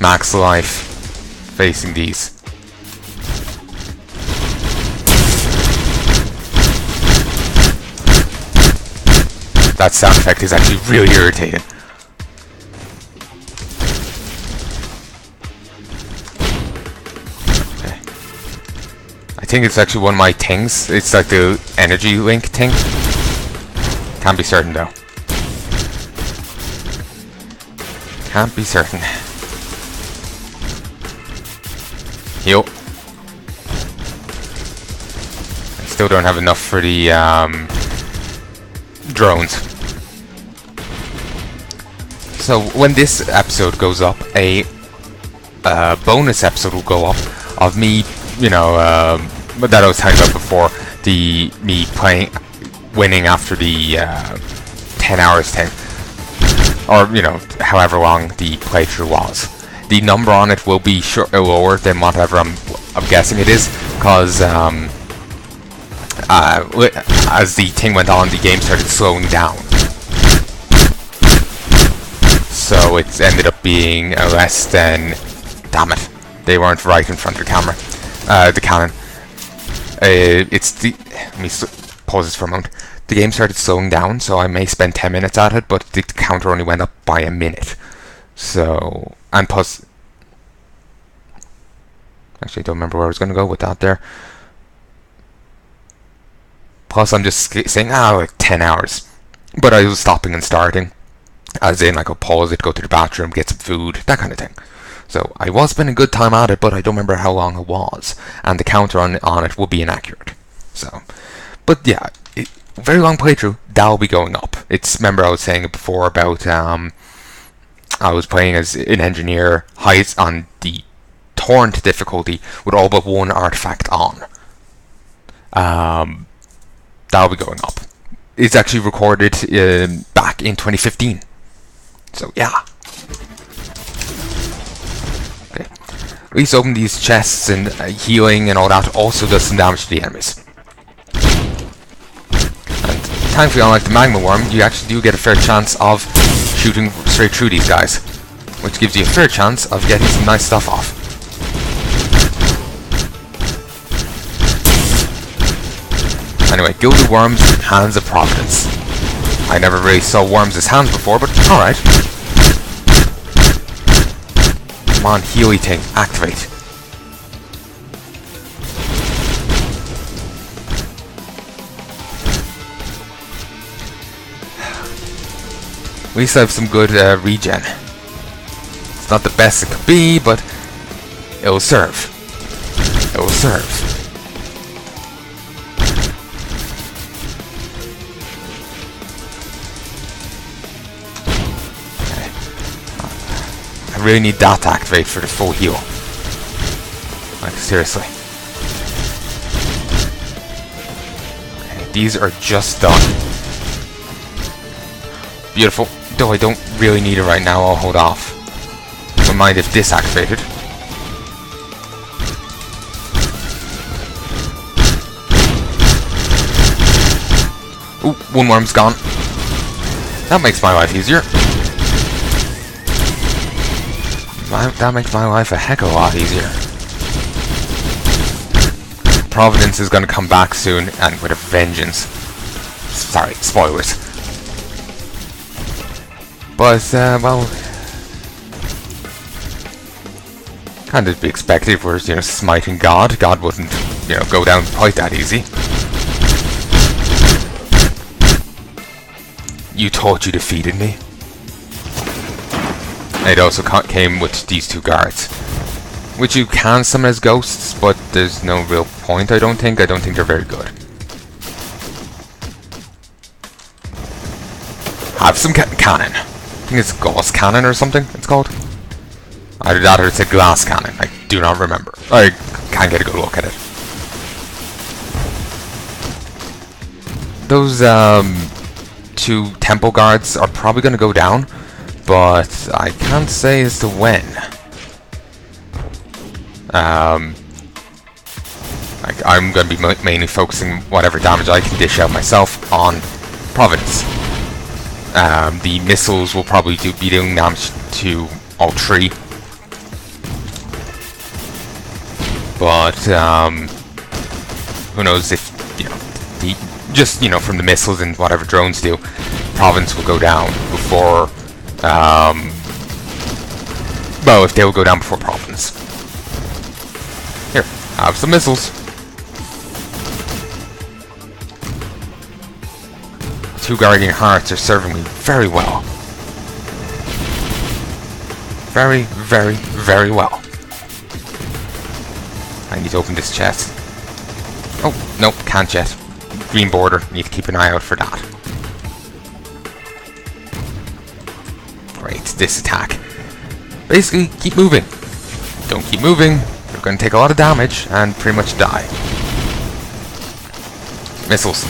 max life facing these. That sound effect is actually really irritating. Okay. I think it's actually one of my things. It's like the energy link thing. Can't be certain though. Can't be certain. Heal. I still don't have enough for the drones. So when this episode goes up, a bonus episode will go up of me, you know, that I was talking about before, me playing, winning after the 10 hours thing, or you know, however long the playthrough was. The number on it will be lower than whatever I'm guessing it is, because as the thing went on, the game started slowing down. So it ended up being less than... Damn it. They weren't right in front of the camera. The cannon. It's the... Let me pause this for a moment. The game started slowing down, so I may spend 10 minutes at it, but the counter only went up by a minute. So... And plus... Actually, I don't remember where I was going to go with that there. Plus, I'm just saying, like 10 hours. But I was stopping and starting. As in, like, I'll pause it, go to the bathroom, get some food, that kind of thing. So, I was spending a good time at it, but I don't remember how long it was. And the counter on it will be inaccurate. So, but yeah, very long playthrough, that'll be going up. Remember I was saying it before about, I was playing as an engineer, highest on the torrent difficulty, with all but one artifact on. That'll be going up. It's actually recorded back in 2015. So yeah. Okay. At least open these chests, and healing and all that also does some damage to the enemies. And thankfully, unlike the magma worm, you actually do get a fair chance of shooting straight through these guys, which gives you a fair chance of getting some nice stuff off. Anyway, gilded worms, hands of providence. I never really saw worms as hands before, but alright. Come on, Healy thing, activate. At least I have some good regen. It's not the best it could be, but it will serve. It will serve. I really need that to activate for the full heal. Like, seriously. Okay, these are just done. Beautiful. Though I don't really need it right now, I'll hold off. Don't mind if this activated. Ooh, one worm's gone. That makes my life easier. That makes my life a heck of a lot easier. Providence is going to come back soon, and with a vengeance. Sorry, spoilers. But, well... kind of to be expected if we're, you know, smiting God. God wouldn't, you know, go down quite that easy. You thought you defeated me? It also came with these two guards, which you can summon as ghosts, but there's no real point, I don't think. I don't think they're very good. Have some cannon. I think it's glass cannon or something it's called. Either that or it's a glass cannon. I do not remember. I can't get a good look at it. Those two temple guards are probably going to go down, but I can't say as to when. I'm going to be mainly focusing whatever damage I can dish out myself on Providence. The missiles will probably be doing damage to all three. but who knows if, just, from the missiles and whatever drones do, Province will go down before, well, if they will go down before Province. Here, have some missiles. 2 Guardian Hearts are serving me very well. Very, very, very well. I need to open this chest. Oh, nope, can't yet. Green border, need to keep an eye out for that. Great, this attack. Basically, keep moving. Don't keep moving, you're going to take a lot of damage and pretty much die. Missiles.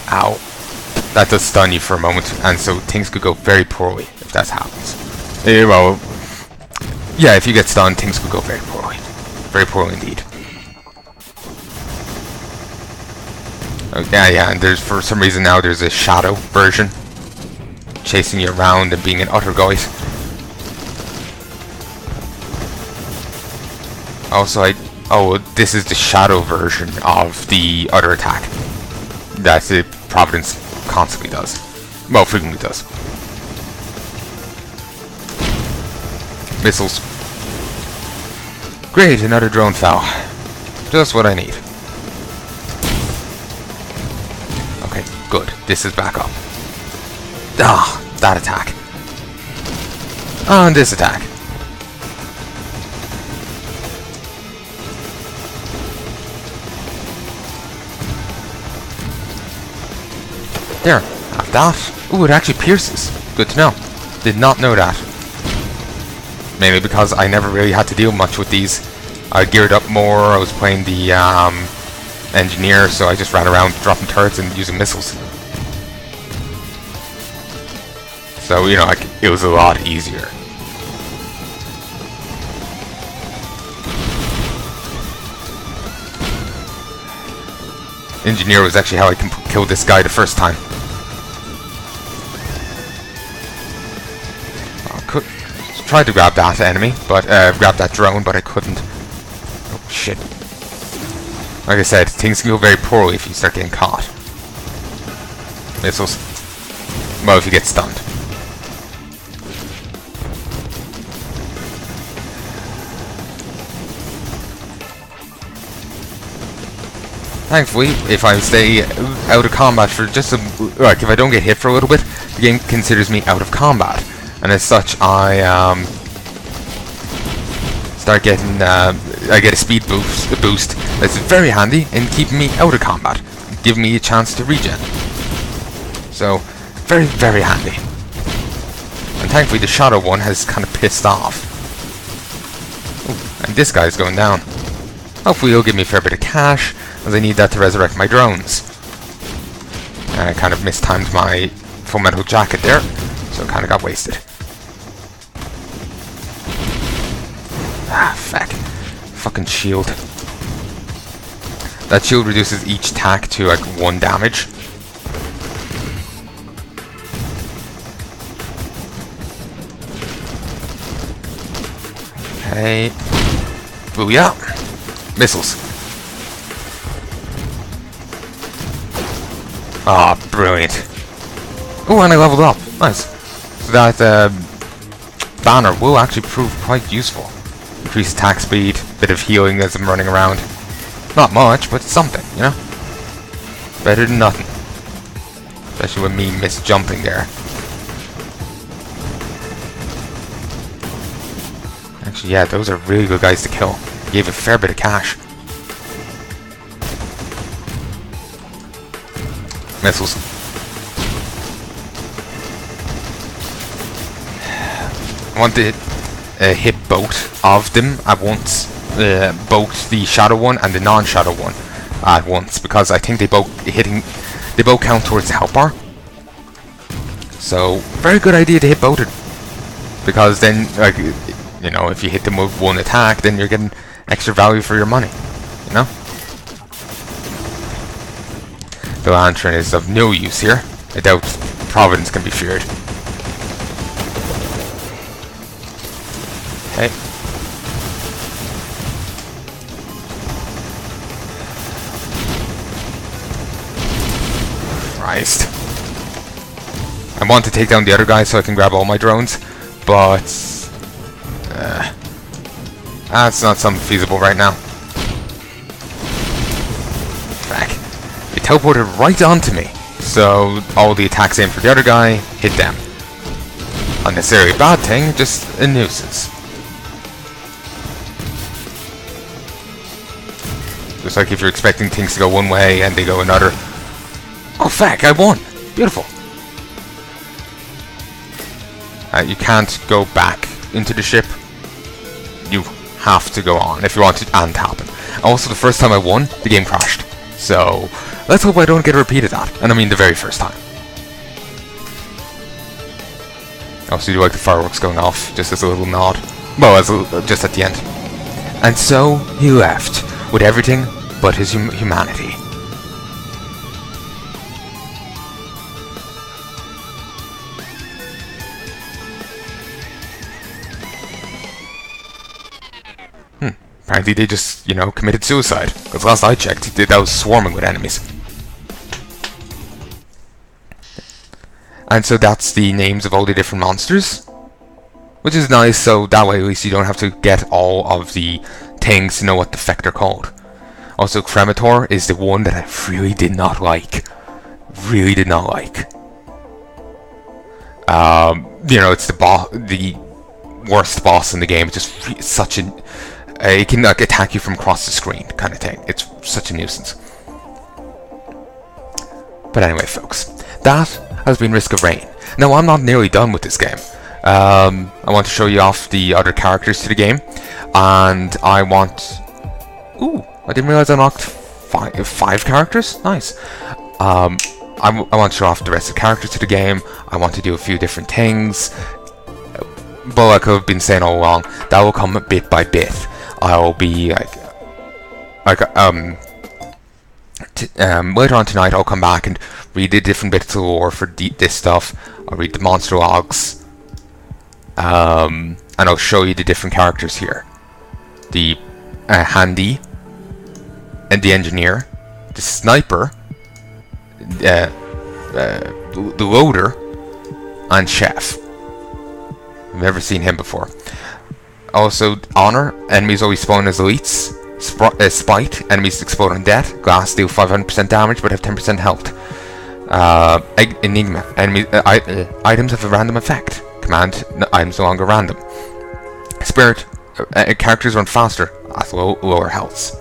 Ow. That does stun you for a moment, and so things could go very poorly if that happens. Well, yeah, if you get stunned, things could go very poorly. Very poorly indeed. Okay, yeah, and for some reason now there's a shadow version chasing you around and being an utter goit. Also, this is the shadow version of the other attack that the Providence constantly does. Well, frequently does. Missiles. Great, another drone fell. Just what I need. Okay, good. This is back up. Ah, that attack. And this attack. There, have that. Ooh, it actually pierces. Good to know. Did not know that. Mainly because I never really had to deal much with these. I geared up more, I was playing the engineer, so I just ran around dropping turrets and using missiles. So, it was a lot easier. Engineer was actually how I killed this guy the first time. Tried to grab that enemy, but grab that drone, but I couldn't. Oh shit! Like I said, things can go very poorly if you start getting caught. Missiles. Well, if you get stunned. Thankfully, if I stay out of combat for just if I don't get hit for a little bit, the game considers me out of combat. And as such, I start getting, I get a speed boost that's very handy in keeping me out of combat, giving me a chance to regen. So, very, very handy. And thankfully the shadow one has kind of pissed off. Ooh, and this guy's going down. Hopefully he'll give me a fair bit of cash, as I need that to resurrect my drones. And I kind of mistimed my full metal jacket there, so it kind of got wasted. Ah, fuck. Fucking shield. That shield reduces each attack to like 1 damage. Okay. Booyah. Missiles. Ah, brilliant. Oh, and I leveled up. Nice. So that banner will actually prove quite useful. Increase attack speed, bit of healing as I'm running around. Not much, but something, Better than nothing. Especially with me misjumping there. Actually, yeah, those are really good guys to kill. Gave a fair bit of cash. Missiles. I want to hit both of them at once. Both the shadow one and the non-shadow one at once, because I think they both count towards the health bar. So very good idea to hit both of them, because then if you hit them with one attack, then you're getting extra value for your money. The lantern is of no use here. I doubt Providence can be feared. Okay. Christ. I want to take down the other guy so I can grab all my drones, but that's not something feasible right now. Back. It teleported right onto me, so all the attacks aimed for the other guy hit them. Not necessarily a bad thing, just a nuisance. Just like if you're expecting things to go one way and they go another. Oh fuck, I won! Beautiful. You can't go back into the ship. You have to go on if you want it and happen. Also, the first time I won, the game crashed. So, let's hope I don't get a repeat of that. And I mean the very first time. Also, you like the fireworks going off, just as a little nod. Well, just at the end. And so, he left, with everything but his humanity. Apparently they just, committed suicide. Because last I checked, that was swarming with enemies. And so that's the names of all the different monsters. Which is nice, so that way at least you don't have to get all of the things to know what the effect they're called. Also, Cremator is the one that I really did not like. Really did not like. It's the worst boss in the game. It's just such an... it can attack you from across the screen, kind of thing. It's such a nuisance. But anyway, folks, that has been Risk of Rain. Now, I'm not nearly done with this game. I want to show you off the other characters to the game, and I want... Ooh, I didn't realize I unlocked five characters. Nice. I want to show off the rest of the characters to the game. I want to do a few different things. But like I've been saying all along, that will come bit by bit. I'll be later on tonight I'll come back and read the different bits of lore for this stuff. I'll read the monster logs, and I'll show you the different characters here. The handy, and the engineer, the sniper, the loader, and chef. I've never seen him before. Also, Honor, enemies always spawn as elites. Spite, enemies explode on death. Glass deal 500% damage but have 10% health. Enigma, items have a random effect. Command, items no longer random. Spirit, characters run faster at lower healths.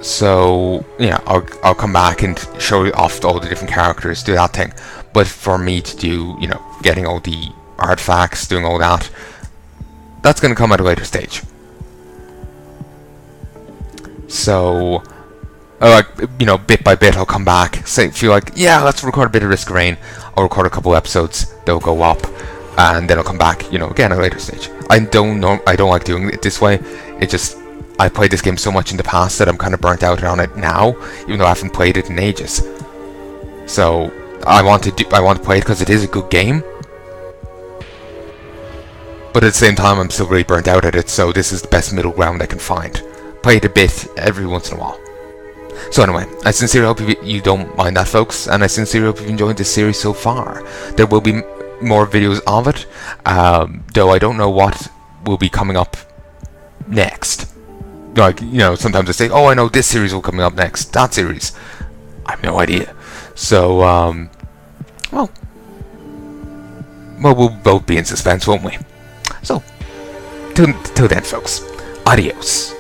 So, yeah, I'll come back and show you off all the different characters, do that thing. But for me to do, getting all the artifacts, doing all that, that's going to come at a later stage. So, bit by bit I'll come back, feel like, yeah, let's record a bit of Risk of Rain. I'll record a couple episodes, they'll go up, and then I'll come back, again at a later stage. I don't like doing it this way. It just, I played this game so much in the past that I'm kind of burnt out on it now, even though I haven't played it in ages. So, I want to play it because it is a good game. But at the same time, I'm still really burnt out at it, so this is the best middle ground I can find. Play it a bit every once in a while. So anyway, I sincerely hope you don't mind that, folks, and I sincerely hope you've enjoyed this series so far. There will be more videos of it, though I don't know what will be coming up next. Like, sometimes I say, oh, I know this series will be coming up next. That series. I have no idea. So, well, we'll both be in suspense, won't we? So, till then, folks, adios.